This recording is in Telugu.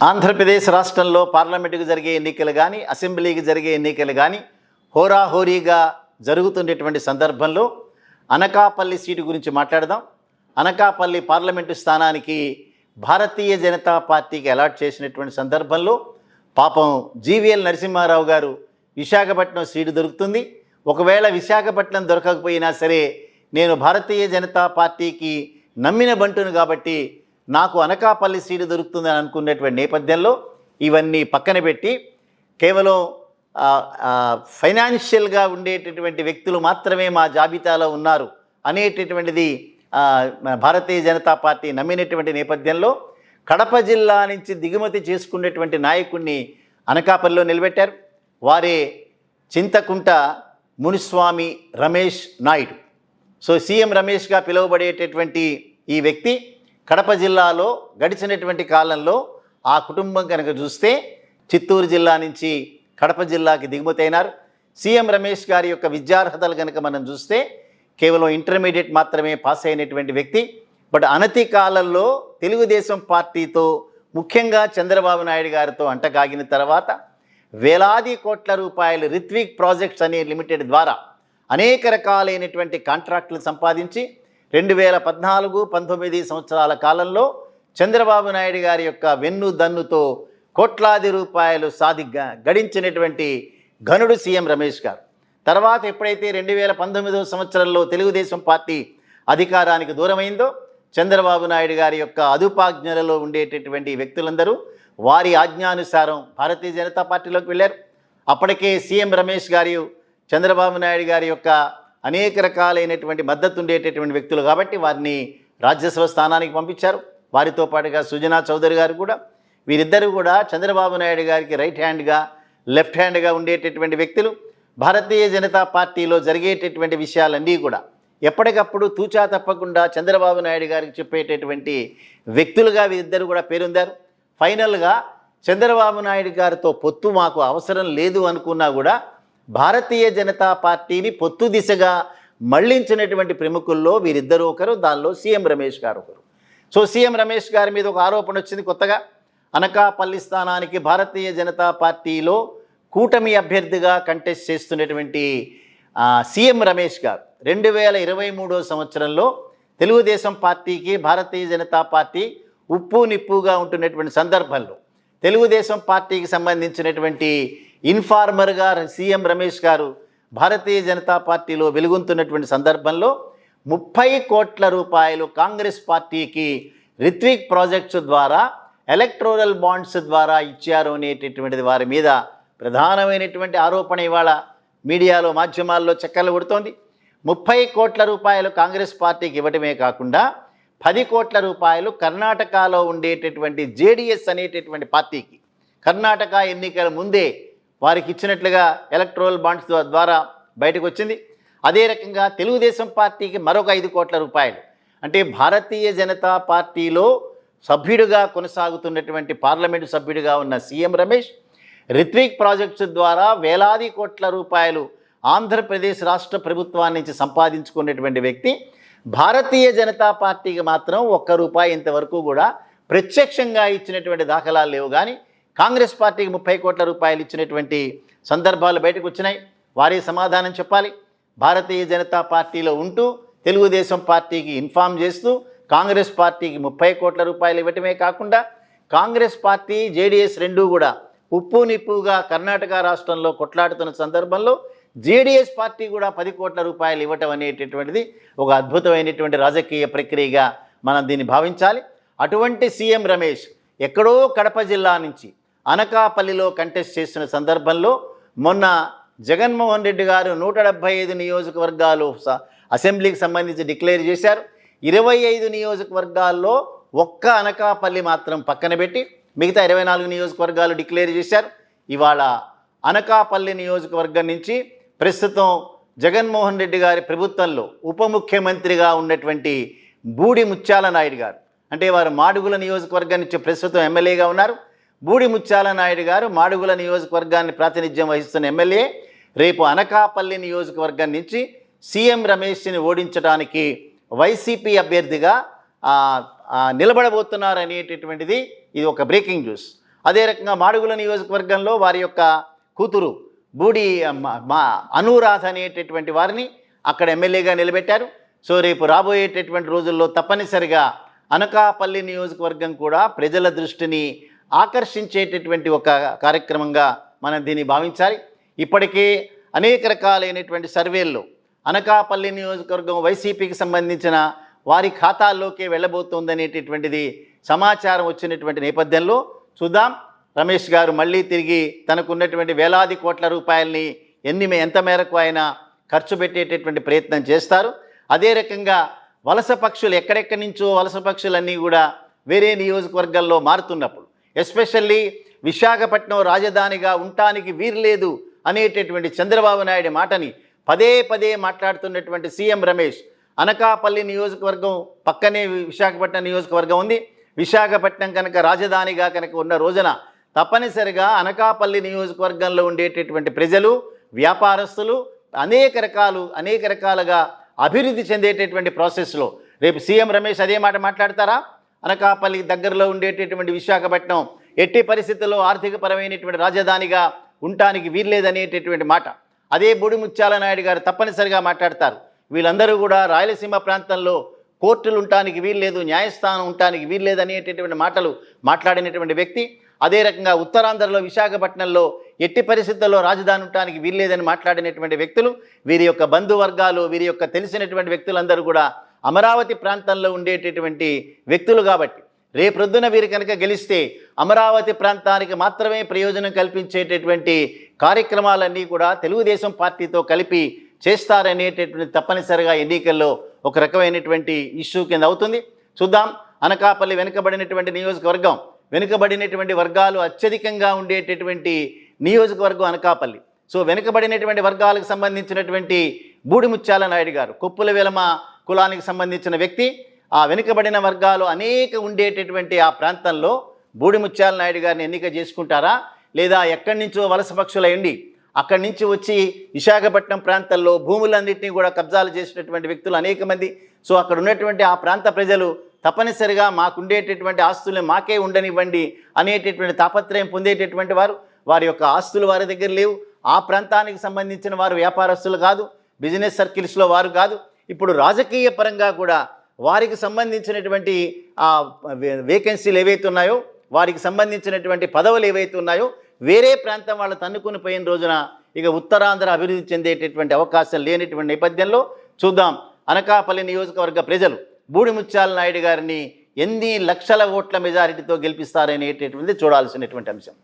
ఆంధ్రప్రదేశ్ రాష్ట్రంలో పార్లమెంటుకు జరిగే ఎన్నికలు కానీ అసెంబ్లీకి జరిగే ఎన్నికలు కానీ హోరాహోరీగా జరుగుతున్నటువంటి సందర్భంలో అనకాపల్లి సీటు గురించి మాట్లాడదాం. అనకాపల్లి పార్లమెంటు స్థానానికి భారతీయ జనతా పార్టీకి అలాట్ చేసినటువంటి సందర్భంలో పాపం జీవీఎల్ నరసింహారావు గారు విశాఖపట్నం సీటు దొరుకుతుంది. ఒకవేళ విశాఖపట్నం దొరకకపోయినా సరే నేను భారతీయ జనతా పార్టీకి నమ్మిన బంటును కాబట్టి నాకు అనకాపల్లి సీటు దొరుకుతుందని అనుకున్నటువంటి నేపథ్యంలో ఇవన్నీ పక్కన పెట్టి కేవలం ఫైనాన్షియల్గా ఉండేటటువంటి వ్యక్తులు మాత్రమే మా జాబితాలో ఉన్నారు అనేటటువంటిది భారతీయ జనతా పార్టీ నమ్మినటువంటి నేపథ్యంలో కడప జిల్లా నుంచి దిగుమతి చేసుకునేటువంటి నాయకుడిని అనకాపల్లిలో నిలబెట్టారు. వారే చింతకుంట మునిస్వామి రమేష్ నాయుడు. సో సీఎం రమేష్గా పిలువబడేటటువంటి ఈ వ్యక్తి కడప జిల్లాలో గడిచినటువంటి కాలంలో ఆ కుటుంబం కనుక చూస్తే చిత్తూరు జిల్లా నుంచి కడప జిల్లాకి దిగుమతి అయినారు. సీఎం రమేష్ గారి యొక్క విద్యార్హతలు కనుక మనం చూస్తే కేవలం ఇంటర్మీడియట్ మాత్రమే పాస్ అయినటువంటి వ్యక్తి. బట్ అనతి కాలంలో తెలుగుదేశం పార్టీతో ముఖ్యంగా చంద్రబాబు నాయుడు గారితో అంటకాగిన తర్వాత వేలాది కోట్ల రూపాయలు రిత్విక్ ప్రాజెక్ట్స్ అనే లిమిటెడ్ ద్వారా అనేక రకాలైనటువంటి కాంట్రాక్టులు సంపాదించి 2014-19 సంవత్సరాల కాలంలో చంద్రబాబు నాయుడు గారి యొక్క వెన్ను దన్నుతో కోట్లాది రూపాయలు గడించినటువంటి ఘనుడు సీఎం రమేష్ గారు. తర్వాత ఎప్పుడైతే 2019 సంవత్సరంలో తెలుగుదేశం పార్టీ అధికారానికి దూరమైందో చంద్రబాబు నాయుడు గారి యొక్క అదుపాజ్ఞలలో ఉండేటటువంటి వ్యక్తులందరూ వారి ఆజ్ఞానుసారం భారతీయ జనతా పార్టీలోకి వెళ్ళారు. అప్పటికే సీఎం రమేష్ గారి చంద్రబాబు నాయుడు గారి యొక్క అనేక రకాలైనటువంటి మద్దతు ఉండేటటువంటి వ్యక్తులు కాబట్టి వారిని రాజ్యసభ స్థానానికి పంపించారు. వారితో పాటుగా సుజనా చౌదరి గారు కూడా, వీరిద్దరూ కూడా చంద్రబాబు నాయుడు గారికి రైట్ హ్యాండ్గా లెఫ్ట్ హ్యాండ్గా ఉండేటటువంటి వ్యక్తులు. భారతీయ జనతా పార్టీలో జరిగేటటువంటి విషయాలన్నీ కూడా ఎప్పటికప్పుడు తూచా తప్పకుండా చంద్రబాబు నాయుడు గారికి చెప్పేటటువంటి వ్యక్తులుగా వీరిద్దరు కూడా పేరొందారు. ఫైనల్గా చంద్రబాబు నాయుడు గారితో పొత్తు మాకు అవసరం లేదు అనుకున్నా కూడా భారతీయ జనతా పార్టీని పొత్తు దిశగా మళ్లించినటువంటి ప్రముఖుల్లో వీరిద్దరూ ఒకరు, దానిలో సీఎం రమేష్ గారు ఒకరు. సో సీఎం రమేష్ గారి మీద ఒక ఆరోపణ వచ్చింది కొత్తగా. అనకాపల్లి స్థానానికి భారతీయ జనతా పార్టీలో కూటమి అభ్యర్థిగా కంటెస్ట్ చేస్తున్నటువంటి సీఎం రమేష్ గారు 2023 సంవత్సరంలో తెలుగుదేశం పార్టీకి భారతీయ జనతా పార్టీ ఉప్పు నిప్పుగా ఉంటున్నటువంటి సందర్భంలో తెలుగుదేశం పార్టీకి సంబంధించినటువంటి ఇన్ఫార్మర్గా సీఎం రమేష్ గారు భారతీయ జనతా పార్టీలో వెలుగొందుతున్నటువంటి సందర్భంలో 30 కోట్ల రూపాయలు కాంగ్రెస్ పార్టీకి రిత్విక్ ప్రాజెక్ట్స్ ద్వారా ఎలక్టోరల్ బాండ్స్ ద్వారా ఇచ్చారు అనేటటువంటిది వారి మీద ప్రధానమైనటువంటి ఆరోపణ ఇవాళ మీడియాలో మాధ్యమాల్లో చక్కర్లు కొడుతోంది. 30 కోట్ల రూపాయలు కాంగ్రెస్ పార్టీకి ఇవ్వటమే కాకుండా 10 కోట్ల రూపాయలు కర్ణాటకలో ఉండేటటువంటి జేడీఎస్ అనేటటువంటి పార్టీకి కర్ణాటక ఎన్నికల ముందే వారికి ఇచ్చినట్లుగా ఎలక్టోరల్ బాండ్స్ ద్వారా బయటకు వచ్చింది. అదే రకంగా తెలుగుదేశం పార్టీకి మరొక 5 కోట్ల రూపాయలు, అంటే భారతీయ జనతా పార్టీలో సభ్యుడిగా కొనసాగుతున్నటువంటి పార్లమెంటు సభ్యుడిగా ఉన్న సీఎం రమేష్ రిత్విక్ ప్రాజెక్ట్స్ ద్వారా వేలాది కోట్ల రూపాయలు ఆంధ్రప్రదేశ్ రాష్ట్ర ప్రభుత్వాన్ని నుంచి సంపాదించుకున్నటువంటి వ్యక్తి భారతీయ జనతా పార్టీకి మాత్రం ₹1 ఇంతవరకు కూడా ప్రత్యక్షంగా ఇచ్చినటువంటి దాఖలాలు లేవు. కానీ కాంగ్రెస్ పార్టీకి 30 కోట్ల రూపాయలు ఇచ్చినటువంటి సందర్భాలు బయటకు వచ్చినాయి. వారి సమాధానం చెప్పాలి. భారతీయ జనతా పార్టీలో ఉంటూ తెలుగుదేశం పార్టీకి ఇన్ఫార్మ్ చేస్తూ కాంగ్రెస్ పార్టీకి 30 కోట్ల రూపాయలు ఇవ్వటమే కాకుండా కాంగ్రెస్ పార్టీ జేడీఎస్ రెండూ కూడా ఉప్పు నిప్పుగా కర్ణాటక రాష్ట్రంలో కొట్లాడుతున్న సందర్భంలో జేడీఎస్ పార్టీ కూడా 10 కోట్ల రూపాయలు ఇవ్వటం అనేటటువంటిది ఒక అద్భుతమైనటువంటి రాజకీయ ప్రక్రియగా మనం దీన్ని భావించాలి. అటువంటి సీఎం రమేష్ ఎక్కడో కడప జిల్లా నుంచి అనకాపల్లిలో కంటెస్ట్ చేస్తున్న సందర్భంలో మొన్న జగన్మోహన్ రెడ్డి గారు 175 నియోజకవర్గాలు అసెంబ్లీకి సంబంధించి డిక్లేర్ చేశారు. 25 నియోజకవర్గాల్లో ఒక్క అనకాపల్లి మాత్రం పక్కన పెట్టి మిగతా 24 నియోజకవర్గాలు డిక్లేర్ చేశారు. ఇవాళ అనకాపల్లి నియోజకవర్గం నుంచి ప్రస్తుతం జగన్మోహన్ రెడ్డి గారి ప్రభుత్వంలో ఉప ముఖ్యమంత్రిగా ఉన్నటువంటి బూడి ముత్యాల నాయుడు గారు, అంటే వారు మాడుగుల నియోజకవర్గం నుంచి ప్రస్తుతం ఎమ్మెల్యేగా ఉన్నారు. బూడి ముత్యాల నాయుడు గారు మాడుగుల నియోజకవర్గాన్ని ప్రాతినిధ్యం వహిస్తున్న ఎమ్మెల్యే రేపు అనకాపల్లి నియోజకవర్గం నుంచి సీఎం రమేష్ని ఓడించడానికి వైసీపీ అభ్యర్థిగా నిలబడబోతున్నారు అనేటటువంటిది ఇది ఒక బ్రేకింగ్ న్యూస్. అదే రకంగా మాడుగుల నియోజకవర్గంలో వారి యొక్క కూతురు బూడి అనురాధ అనేటటువంటి వారిని అక్కడ ఎమ్మెల్యేగా నిలబెట్టారు. సో రేపు రాబోయేటటువంటి రోజుల్లో తప్పనిసరిగా అనకాపల్లి నియోజకవర్గం కూడా ప్రజల దృష్టిని ఆకర్షించేటటువంటి ఒక కార్యక్రమంగా మనం దీన్ని భావించాలి. ఇప్పటికే అనేక రకాలైనటువంటి సర్వేల్లో అనకాపల్లి నియోజకవర్గం వైసీపీకి సంబంధించిన వారి ఖాతాల్లోకి వెళ్ళబోతోందనేటటువంటిది సమాచారం వచ్చినటువంటి నేపథ్యంలో చూద్దాం రమేష్ గారు మళ్ళీ తిరిగి తనకున్నటువంటి వేలాది కోట్ల రూపాయలని ఎంత మేరకు ఆయన ఖర్చు పెట్టేటటువంటి ప్రయత్నం చేస్తారు. అదే రకంగా వలస పక్షులు ఎక్కడెక్కడి నుంచో వలస పక్షులన్నీ కూడా వేరే నియోజకవర్గాల్లో మారుతున్నప్పుడు, ఎస్పెషల్లీ విశాఖపట్నం రాజధానిగా ఉండటానికి వీర్లేదు అనేటటువంటి చంద్రబాబు నాయుడు మాటని పదే పదే మాట్లాడుతున్నటువంటి సీఎం రమేష్ అనకాపల్లి నియోజకవర్గం పక్కనే విశాఖపట్నం నియోజకవర్గం ఉంది. విశాఖపట్నం కనుక రాజధానిగా కనుక ఉన్న రోజున తప్పనిసరిగా అనకాపల్లి నియోజకవర్గంలో ఉండేటటువంటి ప్రజలు, వ్యాపారస్తులు అనేక రకాలుగా అభివృద్ధి చెందేటటువంటి ప్రాసెస్లో రేపు సీఎం రమేష్ అదే మాట మాట్లాడతారా? అనకాపల్లి దగ్గరలో ఉండేటటువంటి విశాఖపట్నం ఎట్టి పరిస్థితుల్లో ఆర్థికపరమైనటువంటి రాజధానిగా ఉండటానికి వీల్లేదనేటటువంటి మాట అదే బూడిముత్యాల నాయుడు గారు తప్పనిసరిగా మాట్లాడతారు. వీళ్ళందరూ కూడా రాయలసీమ ప్రాంతంలో కోర్టులు ఉండటానికి వీల్లేదు, న్యాయస్థానం ఉండటానికి వీల్లేదు అనేటటువంటి మాటలు మాట్లాడినటువంటి వ్యక్తి. అదే రకంగా ఉత్తరాంధ్రలో విశాఖపట్నంలో ఎట్టి పరిస్థితుల్లో రాజధాని ఉండటానికి వీల్లేదని మాట్లాడినటువంటి వ్యక్తులు, వీరి యొక్క బంధువర్గాలు, వీరి యొక్క తెలిసినటువంటి వ్యక్తులందరూ కూడా అమరావతి ప్రాంతంలో ఉండేటటువంటి వ్యక్తులు కాబట్టి రేపొద్దున వీరు కనుక గెలిస్తే అమరావతి ప్రాంతానికి మాత్రమే ప్రయోజనం కల్పించేటటువంటి కార్యక్రమాలన్నీ కూడా తెలుగుదేశం పార్టీతో కలిపి చేస్తారనేటటువంటి తప్పనిసరిగా ఎన్నికల్లో ఒక రకమైనటువంటి ఇష్యూ కింద అవుతుంది. చూద్దాం. అనకాపల్లి వెనుకబడినటువంటి నియోజకవర్గం, వెనుకబడినటువంటి వర్గాలు అత్యధికంగా ఉండేటటువంటి నియోజకవర్గం అనకాపల్లి. సో వెనుకబడినటువంటి వర్గాలకు సంబంధించినటువంటి బూడిముత్యాల నాయుడు గారు కొప్పుల వెలమ కులానికి సంబంధించిన వ్యక్తి. ఆ వెనుకబడిన వర్గాలు అనేక ఉండేటటువంటి ఆ ప్రాంతంలో బూడిముత్యాల నాయుడు గారిని ఎన్నిక చేసుకుంటారా, లేదా ఎక్కడి నుంచో వలస పక్షులయండి అక్కడి నుంచి వచ్చి విశాఖపట్నం ప్రాంతాల్లో భూములన్నింటినీ కూడా కబ్జాలు చేసినటువంటి వ్యక్తులు అనేక మంది. సో అక్కడ ఉన్నటువంటి ఆ ప్రాంత ప్రజలు తప్పనిసరిగా మాకుండేటటువంటి ఆస్తుల్ని మాకే ఉండనివ్వండి అనేటటువంటి తాపత్రయం పొందేటటువంటి వారు. వారి యొక్క ఆస్తులు వారి దగ్గర లేవు. ఆ ప్రాంతానికి సంబంధించిన వారు వ్యాపారస్తులు కాదు, బిజినెస్ సర్కిల్స్లో వారు కాదు. ఇప్పుడు రాజకీయ పరంగా కూడా వారికి సంబంధించినటువంటి వేకెన్సీలు ఏవైతే ఉన్నాయో, వారికి సంబంధించినటువంటి పదవులు ఏవైతే ఉన్నాయో వేరే ప్రాంతం వాళ్ళు తన్నుకుని పోయిన రోజున ఇక ఉత్తరాంధ్ర అభివృద్ధి చెందేటటువంటి అవకాశం లేనటువంటి నేపథ్యంలో చూద్దాం అనకాపల్లి నియోజకవర్గ ప్రజలు బూడిముత్యాల నాయుడు గారిని ఎన్ని లక్షల ఓట్ల మెజారిటీతో గెలిపిస్తారనేటటువంటిది చూడాల్సినటువంటి అంశం.